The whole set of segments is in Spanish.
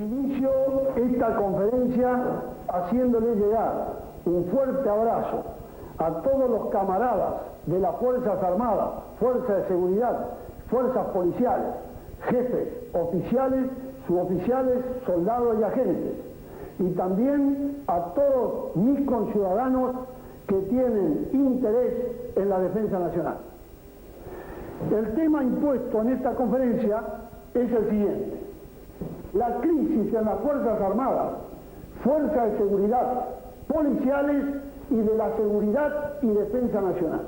Inicio esta conferencia haciéndole llegar un fuerte abrazo a todos los camaradas de las Fuerzas Armadas, Fuerzas de Seguridad, Fuerzas Policiales, jefes, oficiales, suboficiales, soldados y agentes, y también a todos mis conciudadanos que tienen interés en la defensa nacional. El tema impuesto en esta conferencia es el siguiente: la crisis en las Fuerzas Armadas, Fuerzas de Seguridad, policiales y de la seguridad y defensa nacional.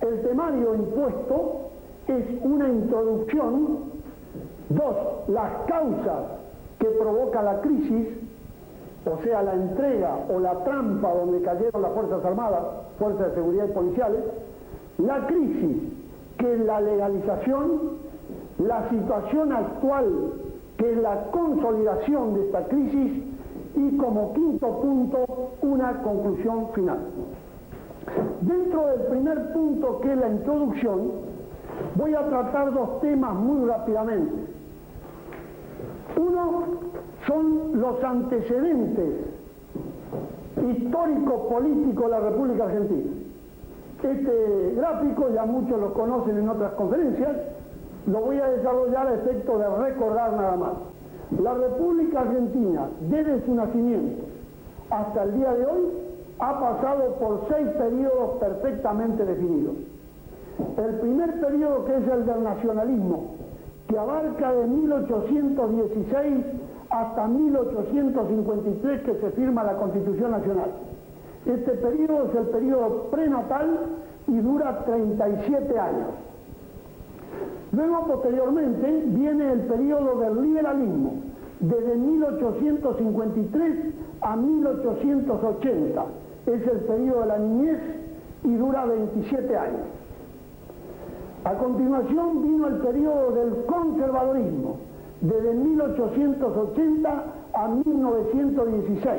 El temario impuesto es una introducción, 2, las causas que provoca la crisis, o sea, la entrega o la trampa donde cayeron las Fuerzas Armadas, Fuerzas de Seguridad y policiales, la crisis que es la legalización, la situación actual que es la consolidación de esta crisis y como quinto punto una conclusión final. Dentro del primer punto, que es la introducción, voy a tratar dos temas muy rápidamente. Uno son los antecedentes histórico-políticos de la República Argentina. Este gráfico ya muchos lo conocen en otras conferencias, lo voy a desarrollar a efecto de recordar nada más. La República Argentina, desde su nacimiento hasta el día de hoy, ha pasado por 6 periodos perfectamente definidos. El primer periodo, que es el del nacionalismo, que abarca de 1816 hasta 1853, que se firma la Constitución Nacional. Este periodo es el periodo prenatal y dura 37 años. Luego, posteriormente, viene el periodo del liberalismo, desde 1853 a 1880. Es el periodo de la niñez y dura 27 años. A continuación vino el periodo del conservadurismo, desde 1880 a 1916.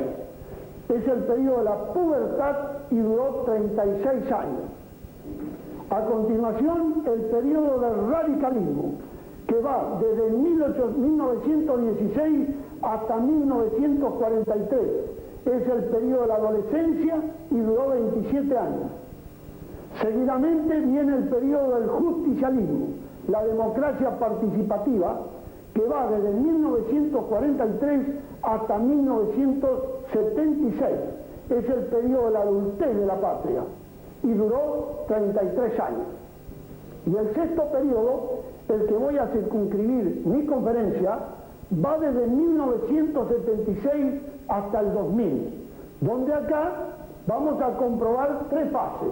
Es el periodo de la pubertad y duró 36 años. A continuación, el periodo del radicalismo, que va desde 1916 hasta 1943. Es el periodo de la adolescencia y duró 27 años. Seguidamente viene el periodo del justicialismo, la democracia participativa, que va desde 1943 hasta 1976. Es el periodo de la adultez de la patria y duró 33 años. Y el sexto periodo, el que voy a circunscribir mi conferencia, va desde 1976 hasta el 2000, donde acá vamos a comprobar 3 fases.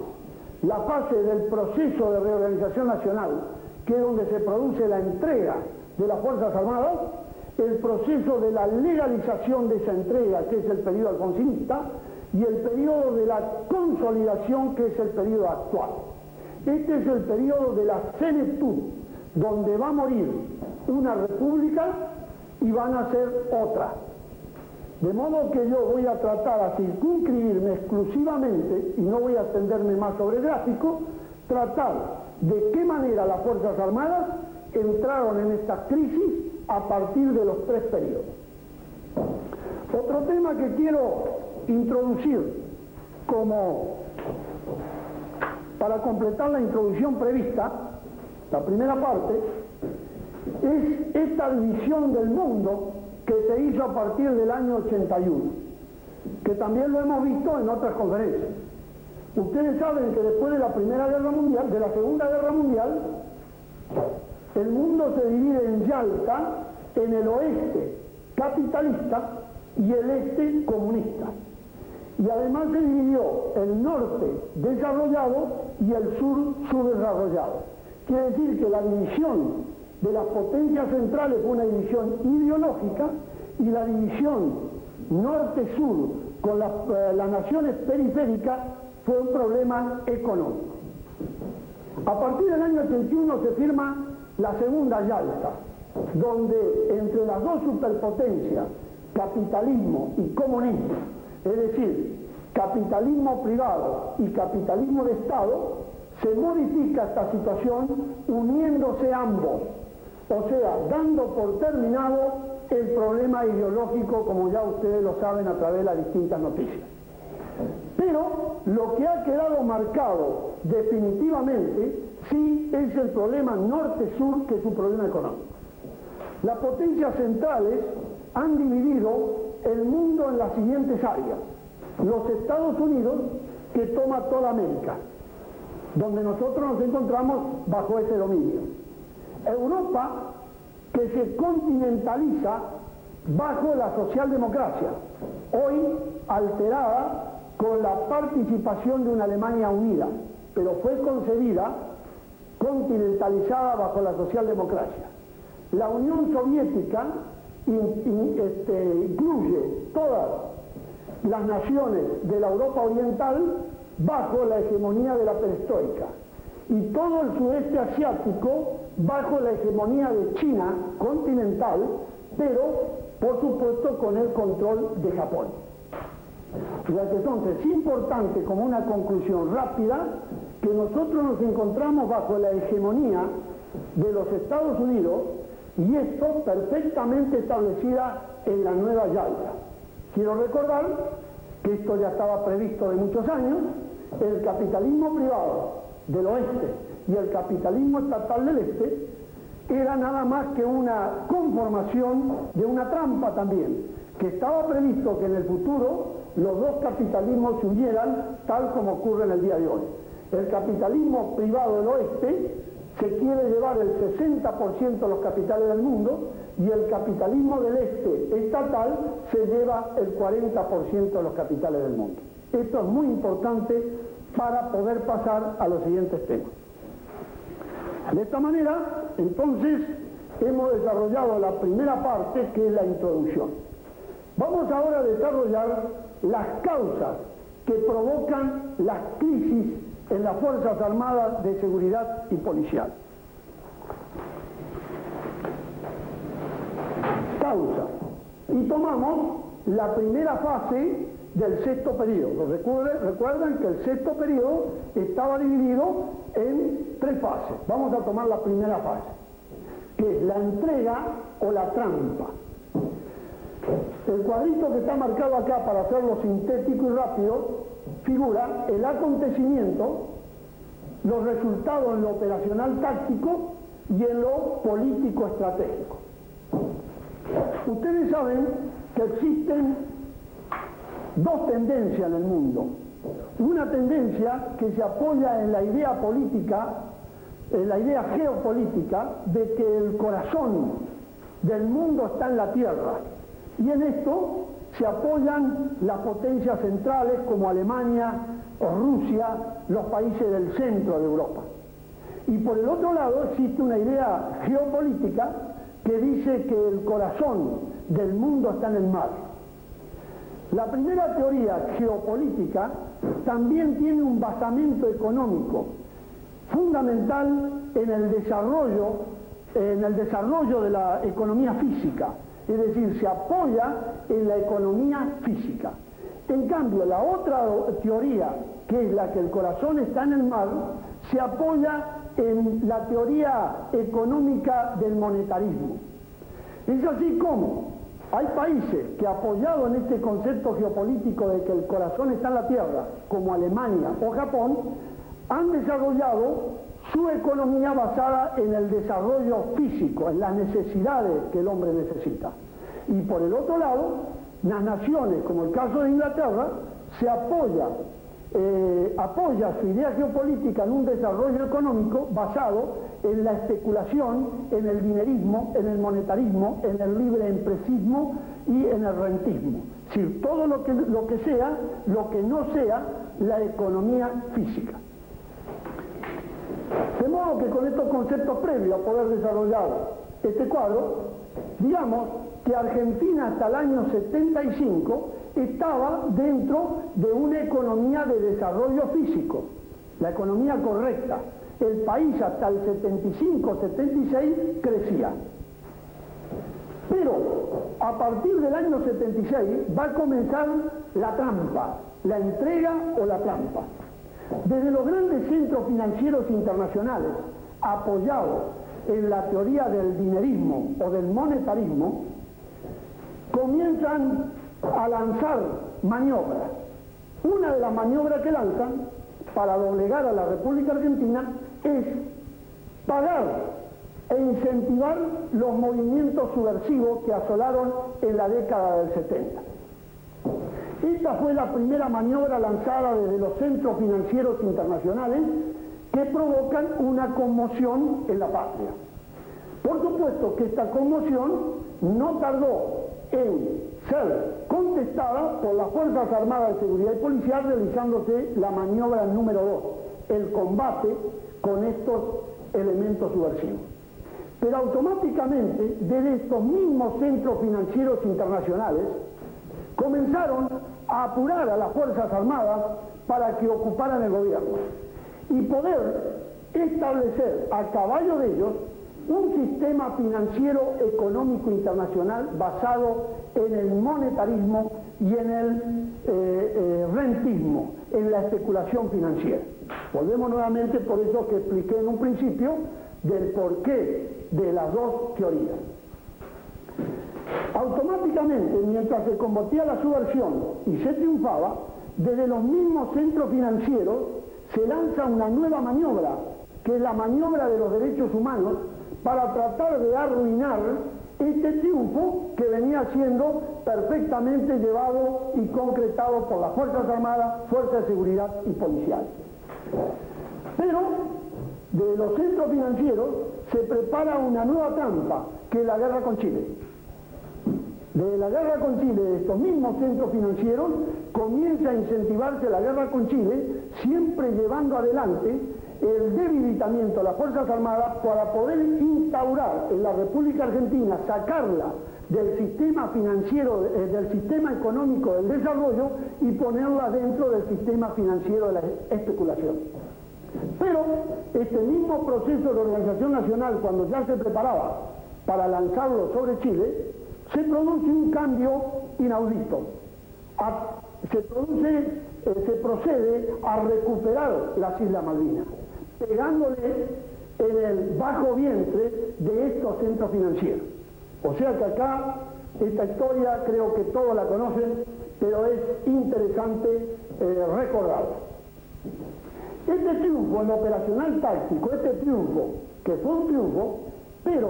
La fase del proceso de reorganización nacional, que es donde se produce la entrega de las Fuerzas Armadas, el proceso de la legalización de esa entrega, que es el periodo alfonsinista, y el periodo de la consolidación, que es el periodo actual. Este es el periodo de la senectud, donde va a morir una república y van a ser otra. De modo que yo voy a tratar a circunscribirme exclusivamente, y no voy a extenderme más sobre el gráfico, tratar de qué manera las Fuerzas Armadas entraron en esta crisis a partir de los 3 periodos. Otro tema que quiero introducir como para completar la introducción prevista, la primera parte, es esta división del mundo que se hizo a partir del año 81, que también lo hemos visto en otras conferencias. Ustedes saben que después de la Primera Guerra Mundial, de la Segunda Guerra Mundial, el mundo se divide en Yalta, en el oeste capitalista y el este comunista. Y además se dividió el norte desarrollado y el sur subdesarrollado. Quiere decir que la división de las potencias centrales fue una división ideológica, y la división norte-sur con las naciones periféricas fue un problema económico. A partir del año 81 se firma la Segunda Yalta, donde entre las dos superpotencias, capitalismo y comunismo, es decir, capitalismo privado y capitalismo de Estado, se modifica esta situación uniéndose ambos, o sea, dando por terminado el problema ideológico, como ya ustedes lo saben a través de las distintas noticias. Pero lo que ha quedado marcado definitivamente sí es el problema norte-sur, que es un problema económico. Las potencias centrales han dividido el mundo en las siguientes áreas. Los Estados Unidos, que toma toda América, donde nosotros nos encontramos bajo ese dominio. Europa, que se continentaliza bajo la socialdemocracia, hoy alterada con la participación de una Alemania unida, pero fue concebida continentalizada bajo la socialdemocracia. La Unión Soviética incluye todas las naciones de la Europa Oriental bajo la hegemonía de la perestroika, y todo el sudeste asiático bajo la hegemonía de China continental, pero por supuesto con el control de Japón. O sea que entonces es importante, como una conclusión rápida, que nosotros nos encontramos bajo la hegemonía de los Estados Unidos, y esto perfectamente establecida en la Nueva Yalta. Quiero recordar que esto ya estaba previsto de muchos años. El capitalismo privado del oeste y el capitalismo estatal del este era nada más que una conformación de una trampa también, que estaba previsto que en el futuro los dos capitalismos se unieran, tal como ocurre en el día de hoy. El capitalismo privado del oeste se quiere llevar el 60% de los capitales del mundo, y el capitalismo del este estatal se lleva el 40% de los capitales del mundo. Esto es muy importante para poder pasar a los siguientes temas. De esta manera, entonces, hemos desarrollado la primera parte, que es la introducción. Vamos ahora a desarrollar las causas que provocan las crisis en las Fuerzas Armadas de Seguridad y Policial. Causa. Y tomamos la primera fase del sexto periodo. Recuerden que el sexto periodo estaba dividido en tres fases. Vamos a tomar la primera fase, que es la entrega o la trampa. El cuadrito que está marcado acá, para hacerlo sintético y rápido, figura el acontecimiento, los resultados en lo operacional táctico y en lo político estratégico. Ustedes saben que existen dos tendencias en el mundo. Una tendencia que se apoya en la idea política, en la idea geopolítica, de que el corazón del mundo está en la Tierra. Y en esto se apoyan las potencias centrales como Alemania o Rusia, los países del centro de Europa. Y por el otro lado existe una idea geopolítica que dice que el corazón del mundo está en el mar. La primera teoría geopolítica también tiene un basamento económico fundamental en el desarrollo de la economía física. Es decir, se apoya en la economía física. En cambio, la otra teoría, que es la que el corazón está en el mar, se apoya en la teoría económica del monetarismo. Es así como hay países que, apoyados en este concepto geopolítico de que el corazón está en la tierra, como Alemania o Japón, han desarrollado su economía basada en el desarrollo físico, en las necesidades que el hombre necesita. Y por el otro lado, las naciones, como el caso de Inglaterra, se apoya su idea geopolítica en un desarrollo económico basado en la especulación, en el dinerismo, en el monetarismo, en el libre empresismo y en el rentismo. Es decir, todo lo que no sea la economía física. De modo que con estos conceptos previos a poder desarrollar este cuadro, digamos que Argentina hasta el año 75 estaba dentro de una economía de desarrollo físico, la economía correcta. El país hasta el 75-76 crecía. Pero a partir del año 76 va a comenzar la trampa, la entrega o la trampa. Desde los grandes centros financieros internacionales, apoyados en la teoría del dinerismo o del monetarismo, comienzan a lanzar maniobras. Una de las maniobras que lanzan para doblegar a la República Argentina es pagar e incentivar los movimientos subversivos que asolaron en la década del 70. Esta fue la primera maniobra lanzada desde los centros financieros internacionales que provocan una conmoción en la patria. Por supuesto que esta conmoción no tardó en ser contestada por las Fuerzas Armadas de Seguridad y Policial, realizándose la maniobra número 2, el combate con estos elementos subversivos. Pero automáticamente, desde estos mismos centros financieros internacionales, comenzaron a apurar a las Fuerzas Armadas para que ocuparan el gobierno y poder establecer a caballo de ellos un sistema financiero económico internacional basado en el monetarismo y en el rentismo, en la especulación financiera. Volvemos nuevamente por eso que expliqué en un principio del porqué de las dos teorías. Automáticamente, mientras se combatía la subversión y se triunfaba, desde los mismos centros financieros se lanza una nueva maniobra, que es la maniobra de los derechos humanos, para tratar de arruinar este triunfo que venía siendo perfectamente llevado y concretado por las Fuerzas Armadas, Fuerzas de Seguridad y Policial. Pero de los centros financieros se prepara una nueva trampa, que es la guerra con Chile. De la guerra con Chile, de estos mismos centros financieros, comienza a incentivarse la guerra con Chile, siempre llevando adelante el debilitamiento de las Fuerzas Armadas para poder instaurar en la República Argentina, sacarla del sistema financiero, del sistema económico del desarrollo y ponerla dentro del sistema financiero de la especulación. Pero este mismo proceso de organización nacional, cuando ya se preparaba para lanzarlo sobre Chile, se produce un cambio inaudito. Se procede a recuperar las Islas Malvinas, pegándole en el bajo vientre de estos centros financieros. O sea que acá, esta historia creo que todos la conocen, pero es interesante recordarla. Este triunfo en lo operacional táctico, este triunfo, que fue un triunfo, pero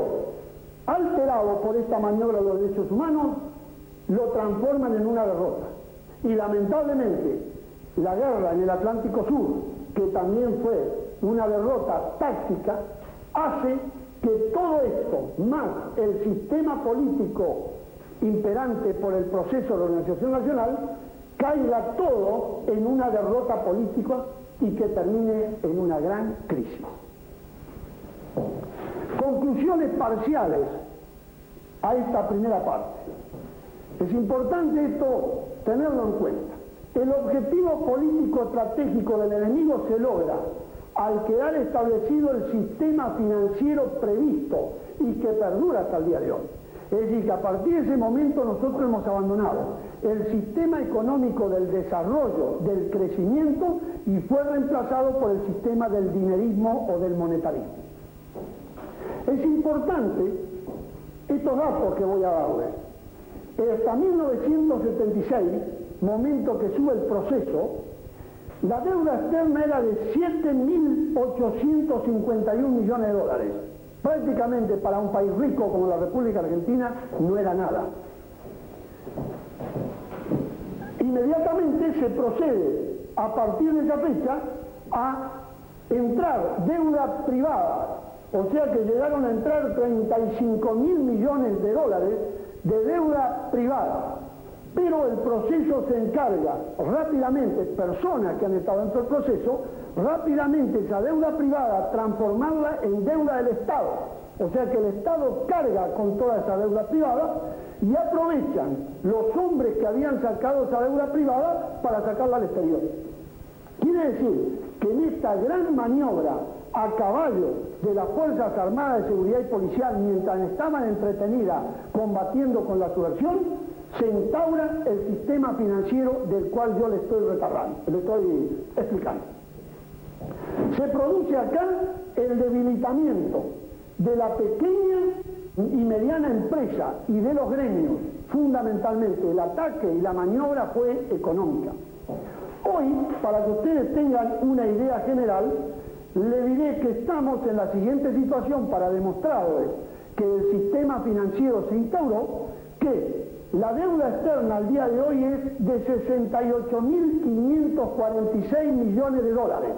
alterado por esta maniobra de los derechos humanos, lo transforman en una derrota. Y lamentablemente, la guerra en el Atlántico Sur, que también fue una derrota táctica, hace que todo esto, más el sistema político imperante por el proceso de organización nacional, caiga todo en una derrota política y que termine en una gran crisis. Conclusiones parciales a esta primera parte. Es importante esto tenerlo en cuenta. El objetivo político estratégico del enemigo se logra al quedar establecido el sistema financiero previsto y que perdura hasta el día de hoy. Es decir, que a partir de ese momento nosotros hemos abandonado el sistema económico del desarrollo, del crecimiento, y fue reemplazado por el sistema del dinerismo o del monetarismo. Es importante estos datos que voy a darles. Hasta 1976, momento que sube el proceso, la deuda externa era de 7.851 millones de dólares. Prácticamente para un país rico como la República Argentina no era nada. Inmediatamente se procede, a partir de esa fecha, a entrar deuda privada, o sea que llegaron a entrar 35.000 millones de dólares de deuda privada. Pero el proceso se encarga rápidamente, personas que han estado dentro del proceso, rápidamente esa deuda privada transformarla en deuda del Estado. O sea que el Estado carga con toda esa deuda privada y aprovechan los hombres que habían sacado esa deuda privada para sacarla al exterior. Quiere decir que en esta gran maniobra a caballo de las Fuerzas Armadas de Seguridad y Policial, mientras estaban entretenidas combatiendo con la subversión, se instaura el sistema financiero del cual yo le estoy explicando. Se produce acá el debilitamiento de la pequeña y mediana empresa y de los gremios, fundamentalmente el ataque y la maniobra fue económica. Hoy, para que ustedes tengan una idea general, le diré que estamos en la siguiente situación para demostrarles que el sistema financiero se instauró, que la deuda externa al día de hoy es de 68.546 millones de dólares.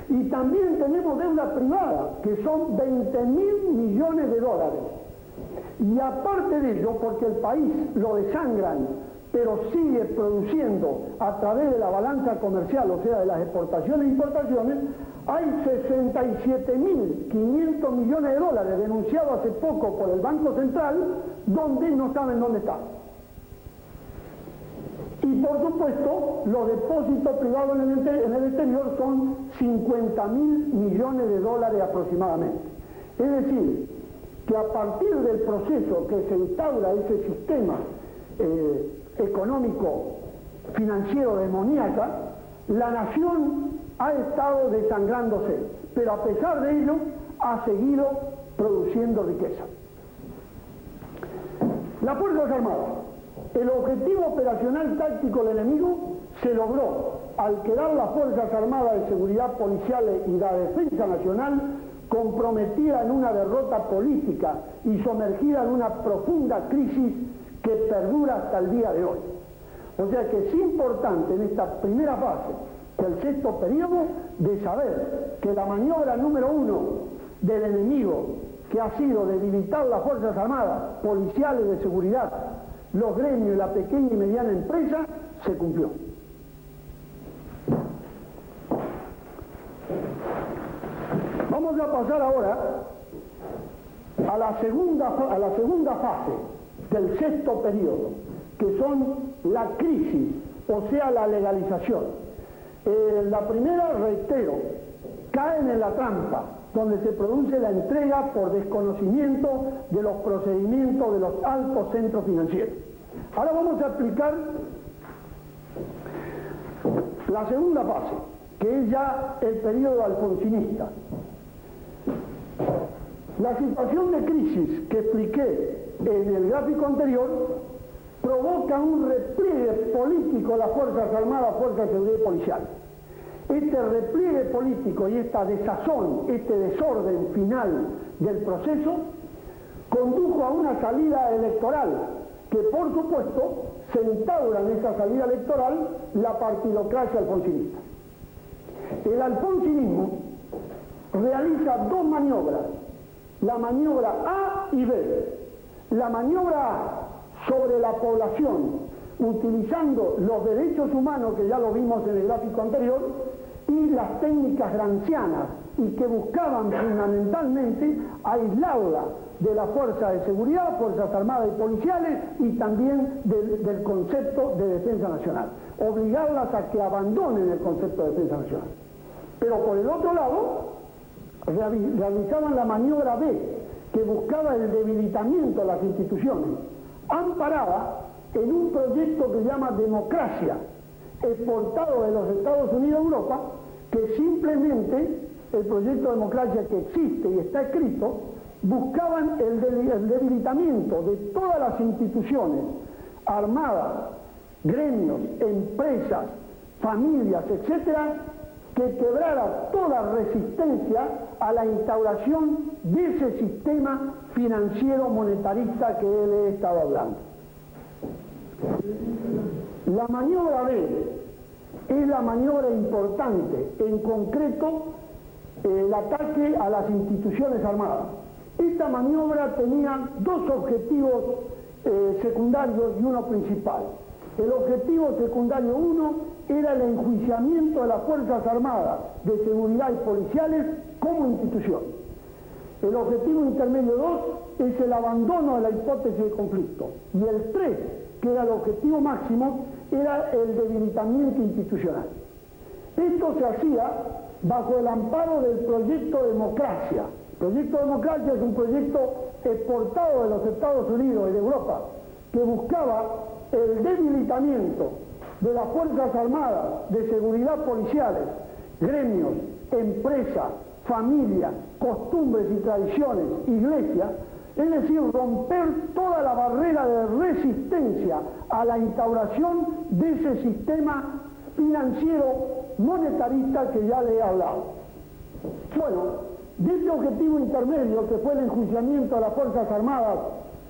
Y también tenemos deuda privada, que son 20.000 millones de dólares. Y aparte de ello, porque el país lo desangran, pero sigue produciendo a través de la balanza comercial, o sea, de las exportaciones e importaciones, hay 67.500 millones de dólares denunciados hace poco por el Banco Central, donde no saben dónde están. Y por supuesto, los depósitos privados en el exterior son 50.000 millones de dólares aproximadamente. Es decir, que a partir del proceso que se instaura ese sistema económico financiero demoníaca, la nación ha estado desangrándose, pero a pesar de ello ha seguido produciendo riqueza. Las Fuerzas Armadas, el objetivo operacional táctico del enemigo se logró al quedar las Fuerzas Armadas de Seguridad Policiales y la Defensa Nacional comprometida en una derrota política y sumergida en una profunda crisis que perdura hasta el día de hoy. O sea que es importante en esta primera fase del sexto periodo de saber que la maniobra número 1 del enemigo, que ha sido debilitar las Fuerzas Armadas, policiales, de seguridad, los gremios y la pequeña y mediana empresa, se cumplió. Vamos a pasar ahora a la segunda fase del sexto periodo, que son la crisis, o sea, la legalización. La primera, reitero, caen en la trampa, donde se produce la entrega por desconocimiento de los procedimientos de los altos centros financieros. Ahora vamos a explicar la segunda fase, que es ya el periodo alfonsinista. La situación de crisis que expliqué en el gráfico anterior provoca un repliegue político de las Fuerzas Armadas, Fuerzas de Seguridad y Policial. Este repliegue político y esta desazón, este desorden final del proceso, condujo a una salida electoral que, por supuesto, se instaura en esa salida electoral la partidocracia alfonsinista. El alfonsinismo realiza dos maniobras, la maniobra A y B. La maniobra A sobre la población, utilizando los derechos humanos, que ya lo vimos en el gráfico anterior, y las técnicas gramscianas, y que buscaban fundamentalmente aislarla de la fuerza de seguridad, Fuerzas Armadas y Policiales, y también del concepto de defensa nacional, obligarlas a que abandonen el concepto de defensa nacional. Pero por el otro lado, realizaban la maniobra B, que buscaba el debilitamiento de las instituciones, amparada en un proyecto que se llama democracia, exportado de los Estados Unidos a Europa, que simplemente el proyecto de democracia que existe y está escrito, buscaban el debilitamiento de todas las instituciones armadas, gremios, empresas, familias, etcétera, que quebrara toda resistencia a la instauración de ese sistema financiero monetarista que él he estado hablando. La maniobra B es la maniobra importante, en concreto el ataque a las instituciones armadas. Esta maniobra tenía dos objetivos secundarios y uno principal. El objetivo secundario 1 era el enjuiciamiento de las Fuerzas Armadas, de Seguridad y Policiales como institución. El objetivo intermedio 2 es el abandono de la hipótesis de conflicto. Y el 3, que era el objetivo máximo, era el debilitamiento institucional. Esto se hacía bajo el amparo del proyecto Democracia. El proyecto Democracia es un proyecto exportado de los Estados Unidos y de Europa, que buscaba el debilitamiento de las Fuerzas Armadas, de Seguridad Policiales, gremios, empresas, familias, costumbres y tradiciones, iglesias, es decir, romper toda la barrera de resistencia a la instauración de ese sistema financiero monetarista que ya le he hablado. Bueno, de este objetivo intermedio, que fue el enjuiciamiento a las Fuerzas Armadas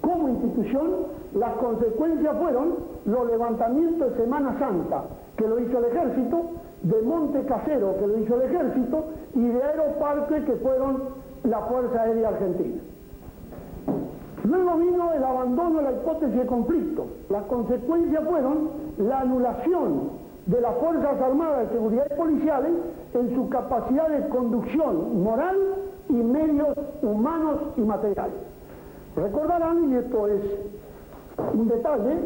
como institución, las consecuencias fueron los levantamientos de Semana Santa, que lo hizo el Ejército, de Monte Casero, que lo hizo el Ejército, y de Aeroparque, que fueron la Fuerza Aérea Argentina. Luego vino el abandono de la hipótesis de conflicto. Las consecuencias fueron la anulación de las Fuerzas Armadas de Seguridad y policiales en su capacidad de conducción moral y medios humanos y materiales. Recordarán, y esto es un detalle,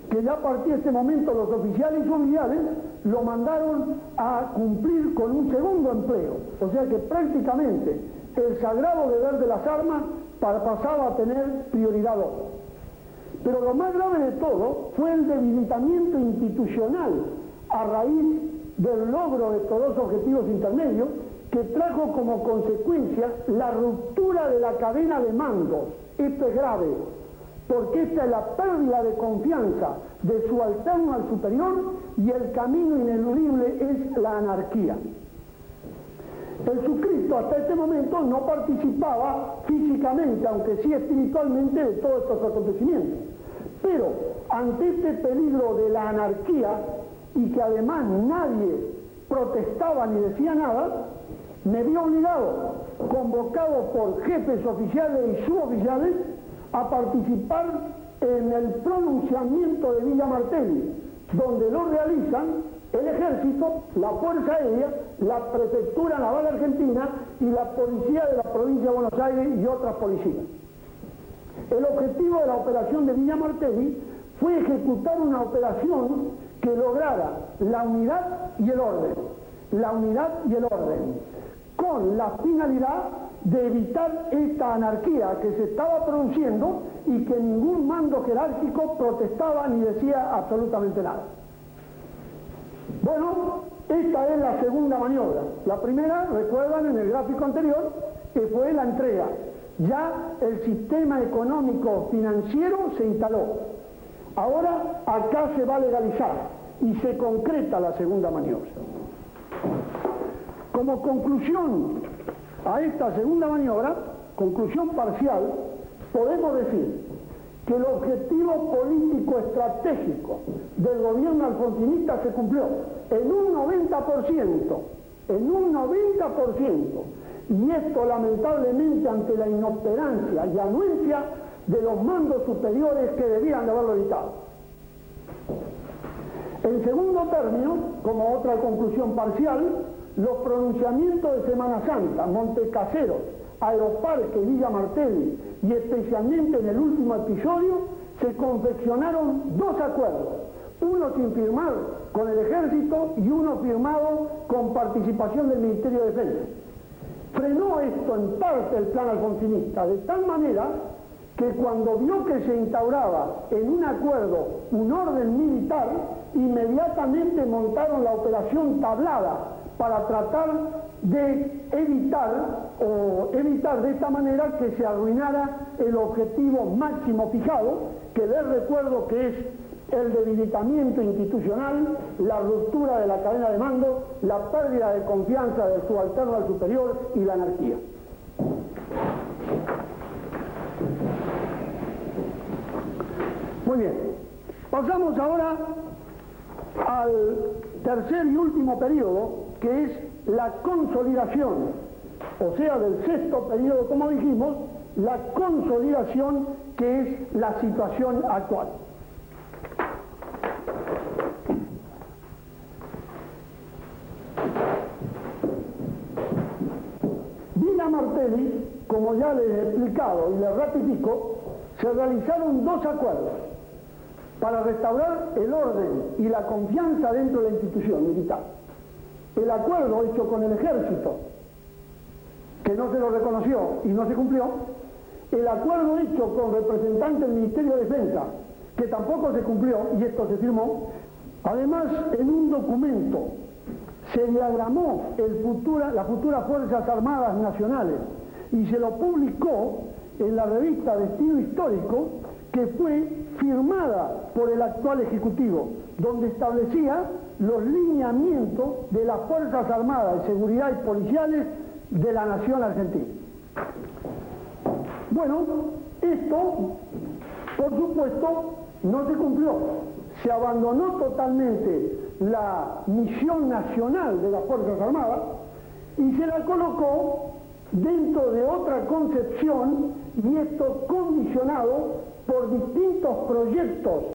que ya a partir de este momento los oficiales y suboficiales lo mandaron a cumplir con un segundo empleo, o sea que prácticamente el sagrado deber de las armas pasaba a tener prioridad 2. Pero lo más grave de todo fue el debilitamiento institucional a raíz del logro de estos dos objetivos intermedios, que trajo como consecuencia la ruptura de la cadena de mando. Esto es grave, porque esta es la pérdida de confianza de subalterno al superior, y el camino ineludible es la anarquía. El suscrito hasta este momento no participaba físicamente, aunque sí espiritualmente, de todos estos acontecimientos. Pero ante este peligro de la anarquía, y que además nadie protestaba ni decía nada, me vi obligado, convocado por jefes oficiales y suboficiales, a participar en el pronunciamiento de Villa Martelli, donde lo realizan el Ejército, la Fuerza Aérea, la Prefectura Naval Argentina y la Policía de la Provincia de Buenos Aires y otras policías. El objetivo de la operación de Villa Martelli fue ejecutar una operación que lograra la unidad y el orden, con la finalidad de evitar esta anarquía que se estaba produciendo y que ningún mando jerárquico protestaba ni decía absolutamente nada. Bueno, esta es la segunda maniobra. La primera, recuerdan en el gráfico anterior, que fue la entrega. Ya el sistema económico financiero se instaló. Ahora acá se va a legalizar y se concreta la segunda maniobra. Como conclusión a esta segunda maniobra, conclusión parcial, podemos decir que el objetivo político estratégico del gobierno alfonsinista se cumplió en un 90%, y esto lamentablemente ante la inoperancia y anuencia de los mandos superiores que debían de haberlo evitado. En segundo término, como otra conclusión parcial, los pronunciamientos de Semana Santa, Monte Casero, Aeroparque, Villa Martelli, y especialmente en el último episodio, se confeccionaron dos acuerdos, uno sin firmar con el Ejército y uno firmado con participación del Ministerio de Defensa. Frenó esto en parte el plan alfonsinista, de tal manera que cuando vio que se instauraba en un acuerdo un orden militar, inmediatamente montaron la operación Tablada para tratar de evitar de esta manera que se arruinara el objetivo máximo fijado, que les recuerdo que es el debilitamiento institucional, la ruptura de la cadena de mando, la pérdida de confianza del subalterno al superior y la anarquía. Muy bien, pasamos ahora al tercer y último periodo, que es la consolidación, o sea, del sexto periodo, como dijimos, la consolidación, que es la situación actual. Villa Martelli, como ya les he explicado y les ratifico, se realizaron dos acuerdos para restaurar el orden y la confianza dentro de la institución militar. El acuerdo hecho con el Ejército, que no se lo reconoció y no se cumplió, el acuerdo hecho con representantes del Ministerio de Defensa, que tampoco se cumplió y esto se firmó. Además, en un documento se diagramó las futuras Fuerzas Armadas Nacionales y se lo publicó, en la revista Destino Histórico, que fue firmada por el actual Ejecutivo, donde establecía los lineamientos de las Fuerzas Armadas de Seguridad y Policiales de la Nación Argentina. Bueno, esto, por supuesto, no se cumplió. Se abandonó totalmente la misión nacional de las Fuerzas Armadas y se la colocó dentro de otra concepción, y esto condicionado por distintos proyectos